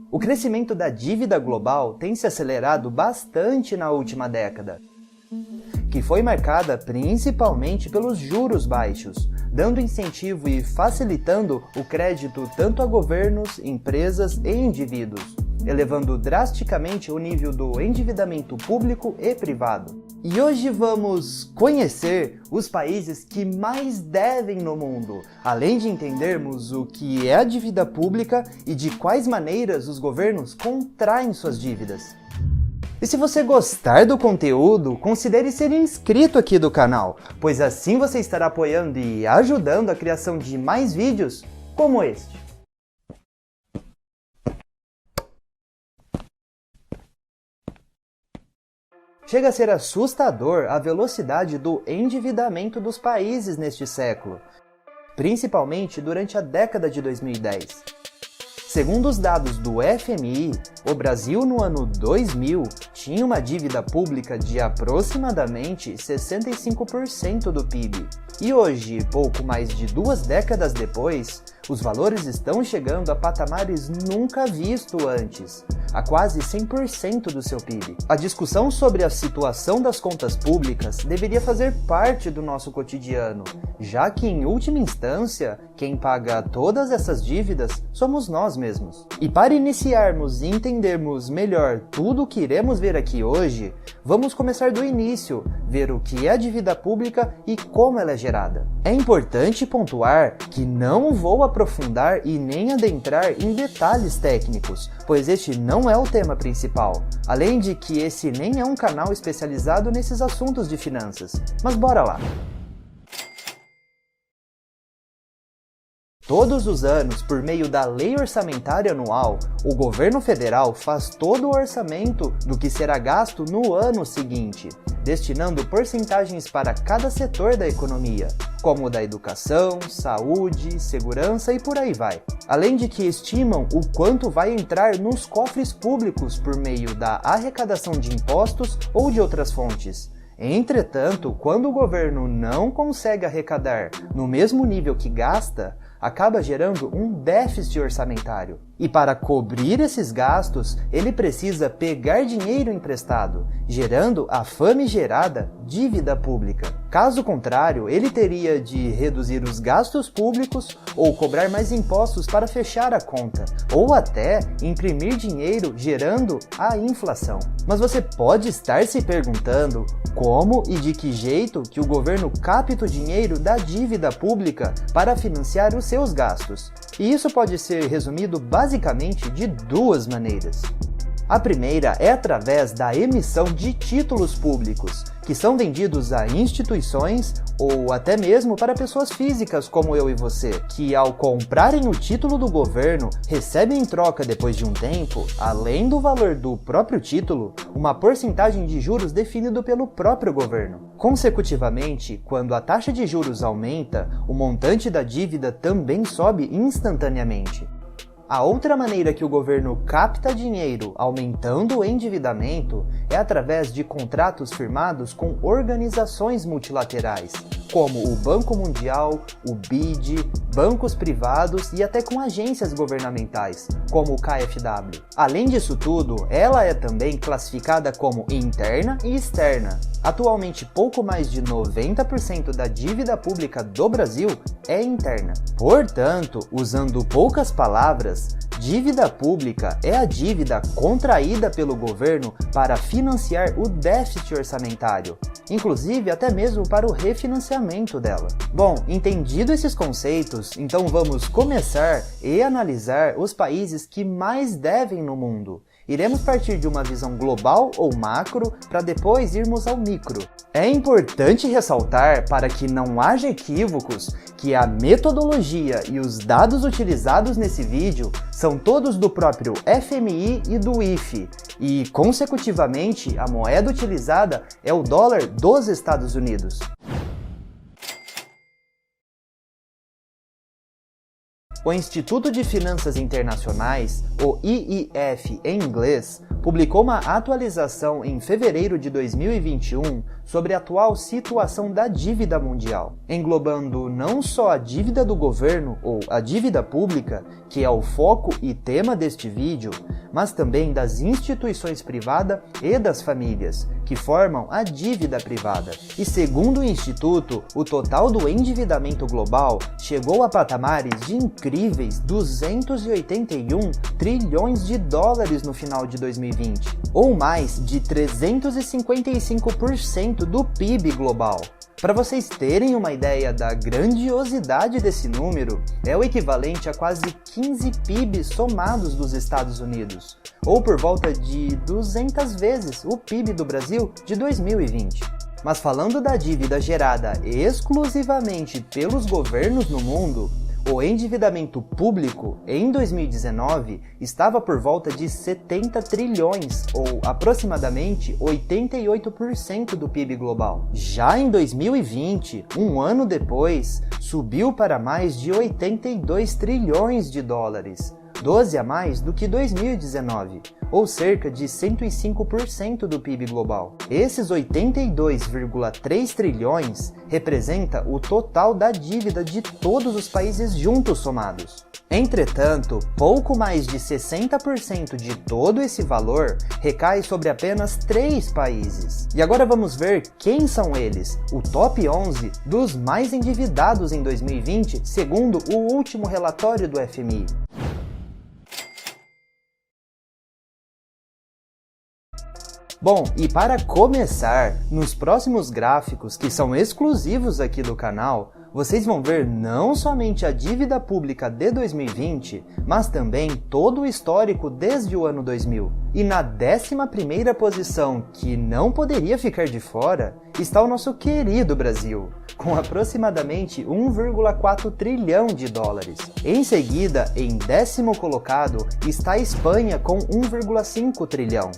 O crescimento da dívida global tem se acelerado bastante na última década, que foi marcada principalmente pelos juros baixos, dando incentivo e facilitando o crédito tanto a governos, empresas e indivíduos, elevando drasticamente o nível do endividamento público e privado. E hoje vamos conhecer os países que mais devem no mundo, além de entendermos o que é a dívida pública e de quais maneiras os governos contraem suas dívidas. E se você gostar do conteúdo, considere ser inscrito aqui do canal, pois assim você estará apoiando e ajudando a criação de mais vídeos como este. Chega a ser assustador a velocidade do endividamento dos países neste século, principalmente durante a década de 2010. Segundo os dados do FMI, o Brasil no ano 2000 tinha uma dívida pública de aproximadamente 65% do PIB. E hoje, pouco mais de 2 décadas depois, os valores estão chegando a patamares nunca vistos antes, a quase 100% do seu PIB. A discussão sobre a situação das contas públicas deveria fazer parte do nosso cotidiano, já que, em última instância, quem paga todas essas dívidas somos nós mesmos. E para iniciarmos e entendermos melhor tudo o que iremos ver aqui hoje, vamos começar do início, ver o que é a dívida pública e como ela é gerada. É importante pontuar que não vou aprofundar e nem adentrar em detalhes técnicos, pois este não é o tema principal, além de que esse nem é um canal especializado nesses assuntos de finanças. Mas bora lá! Todos os anos, por meio da Lei Orçamentária Anual, o governo federal faz todo o orçamento do que será gasto no ano seguinte, destinando porcentagens para cada setor da economia, como o da educação, saúde, segurança e por aí vai. Além de que estimam o quanto vai entrar nos cofres públicos por meio da arrecadação de impostos ou de outras fontes. Entretanto, quando o governo não consegue arrecadar no mesmo nível que gasta, acaba gerando um déficit orçamentário. E para cobrir esses gastos, ele precisa pegar dinheiro emprestado, gerando a famigerada dívida pública. Caso contrário, ele teria de reduzir os gastos públicos ou cobrar mais impostos para fechar a conta, ou até imprimir dinheiro gerando a inflação. Mas você pode estar se perguntando como e de que jeito que o governo capta o dinheiro da dívida pública para financiar os seus gastos. E isso pode ser resumido basicamente de 2 maneiras. A primeira é através da emissão de títulos públicos, que são vendidos a instituições ou até mesmo para pessoas físicas como eu e você, que ao comprarem o título do governo, recebem em troca depois de um tempo, além do valor do próprio título, uma porcentagem de juros definido pelo próprio governo. Consecutivamente, quando a taxa de juros aumenta, o montante da dívida também sobe instantaneamente. A outra maneira que o governo capta dinheiro aumentando o endividamento é através de contratos firmados com organizações multilaterais, como o Banco Mundial, o BID, bancos privados e até com agências governamentais, como o KfW. Além disso tudo, ela é também classificada como interna e externa. Atualmente, pouco mais de 90% da dívida pública do Brasil é interna. Portanto, usando poucas palavras, dívida pública é a dívida contraída pelo governo para financiar o déficit orçamentário, inclusive até mesmo para o refinanciamento dela. Bom, entendido esses conceitos, então vamos começar e analisar os países que mais devem no mundo. Iremos partir de uma visão global ou macro para depois irmos ao micro. É importante ressaltar, para que não haja equívocos, que a metodologia e os dados utilizados nesse vídeo são todos do próprio FMI e do IFE, e consecutivamente a moeda utilizada é o dólar dos Estados Unidos. O Instituto de Finanças Internacionais, o IIF em inglês, publicou uma atualização em fevereiro de 2021 sobre a atual situação da dívida mundial, englobando não só a dívida do governo ou a dívida pública, que é o foco e tema deste vídeo, mas também das instituições privadas e das famílias, que formam a dívida privada. E segundo o Instituto, o total do endividamento global chegou a patamares de incríveis 281 trilhões de dólares no final de 2020, ou mais de 355% do PIB global. Para vocês terem uma ideia da grandiosidade desse número, é o equivalente a quase 15 PIBs somados dos Estados Unidos, ou por volta de 200 vezes o PIB do Brasil de 2020. Mas falando da dívida gerada exclusivamente pelos governos no mundo, o endividamento público em 2019 estava por volta de 70 trilhões, ou aproximadamente 88% do PIB global. Já em 2020, um ano depois, subiu para mais de 82 trilhões de dólares, 12 a mais do que 2019, ou cerca de 105% do PIB global. Esses 82,3 trilhões representa o total da dívida de todos os países juntos somados. Entretanto, pouco mais de 60% de todo esse valor recai sobre apenas 3 países. E agora vamos ver quem são eles, o top 11 dos mais endividados em 2020, segundo o último relatório do FMI. Bom, e para começar, nos próximos gráficos, que são exclusivos aqui do canal, vocês vão ver não somente a dívida pública de 2020, mas também todo o histórico desde o ano 2000. E na 11ª posição, que não poderia ficar de fora, está o nosso querido Brasil, com aproximadamente 1,4 trilhão de dólares. Em seguida, em 10º colocado, está a Espanha com 1,5 trilhão.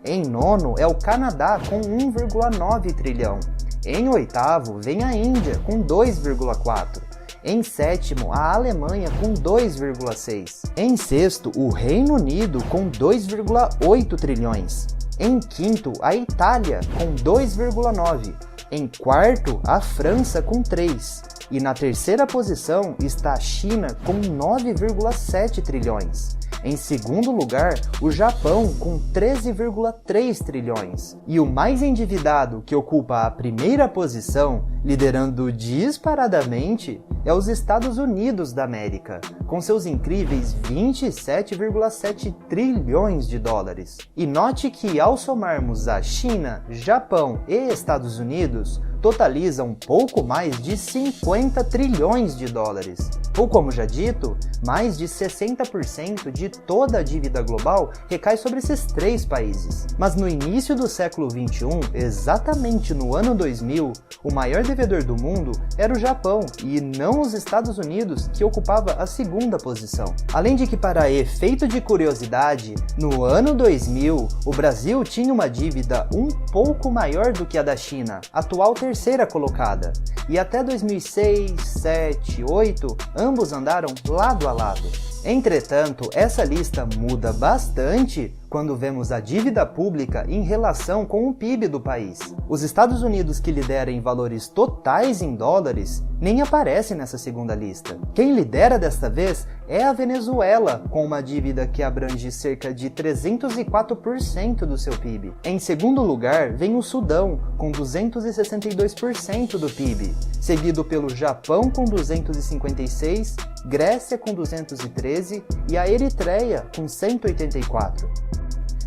Em nono é o Canadá com 1,9 trilhão. Em oitavo vem a Índia com 2,4. Em sétimo, a Alemanha com 2,6. Em sexto, o Reino Unido com 2,8 trilhões. Em quinto, a Itália com 2,9. Em quarto, a França com 3. E na terceira posição está a China com 9,7 trilhões. Em segundo lugar, o Japão com 13,3 trilhões. E o mais endividado, que ocupa a primeira posição, liderando disparadamente, é os Estados Unidos da América, com seus incríveis 27,7 trilhões de dólares. E note que ao somarmos a China, Japão e Estados Unidos, totaliza um pouco mais de 50 trilhões de dólares. Ou como já dito, mais de 60% de toda a dívida global recai sobre esses 3 países. Mas no início do século XXI, exatamente no ano 2000, o maior devedor do mundo era o Japão e não os Estados Unidos, que ocupava a segunda posição. Além de que, para efeito de curiosidade, no ano 2000, o Brasil tinha uma dívida um pouco maior do que a da China, atual terceira colocada, e até 2006, 2007, 2008, ambos andaram lado a lado. Entretanto, essa lista muda bastante quando vemos a dívida pública em relação com o PIB do país. Os Estados Unidos, que lidera em valores totais em dólares, nem aparece nessa segunda lista. Quem lidera desta vez é a Venezuela, com uma dívida que abrange cerca de 304% do seu PIB. Em segundo lugar, vem o Sudão, com 262% do PIB, seguido pelo Japão com 256%, Grécia com 213% e a Eritreia com 184%.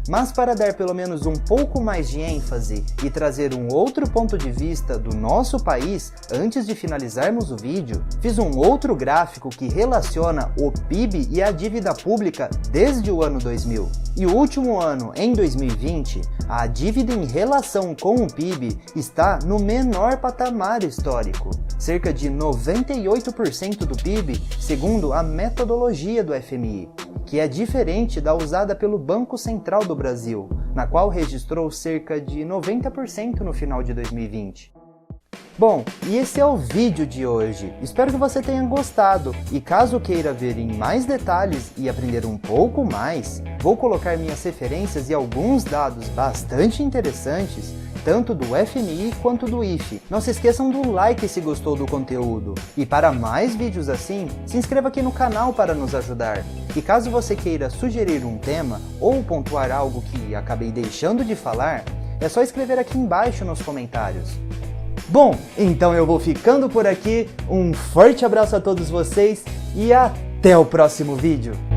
Mas para dar pelo menos um pouco mais de ênfase e trazer um outro ponto de vista do nosso país, antes de finalizarmos o vídeo, fiz um outro gráfico que relaciona o PIB e a dívida pública desde o ano 2000. E o último ano, em 2020, a dívida em relação com o PIB está no menor patamar histórico, cerca de 98% do PIB, segundo a metodologia do FMI, que é diferente da usada pelo Banco Central do Brasil, na qual registrou cerca de 90% no final de 2020. Bom, e esse é o vídeo de hoje. Espero que você tenha gostado, e caso queira ver em mais detalhes e aprender um pouco mais, vou colocar minhas referências e alguns dados bastante interessantes tanto do FMI quanto do IFE. Não se esqueçam do like se gostou do conteúdo. E para mais vídeos assim, se inscreva aqui no canal para nos ajudar. E caso você queira sugerir um tema ou pontuar algo que acabei deixando de falar, é só escrever aqui embaixo nos comentários. Bom, então eu vou ficando por aqui, um forte abraço a todos vocês e até o próximo vídeo!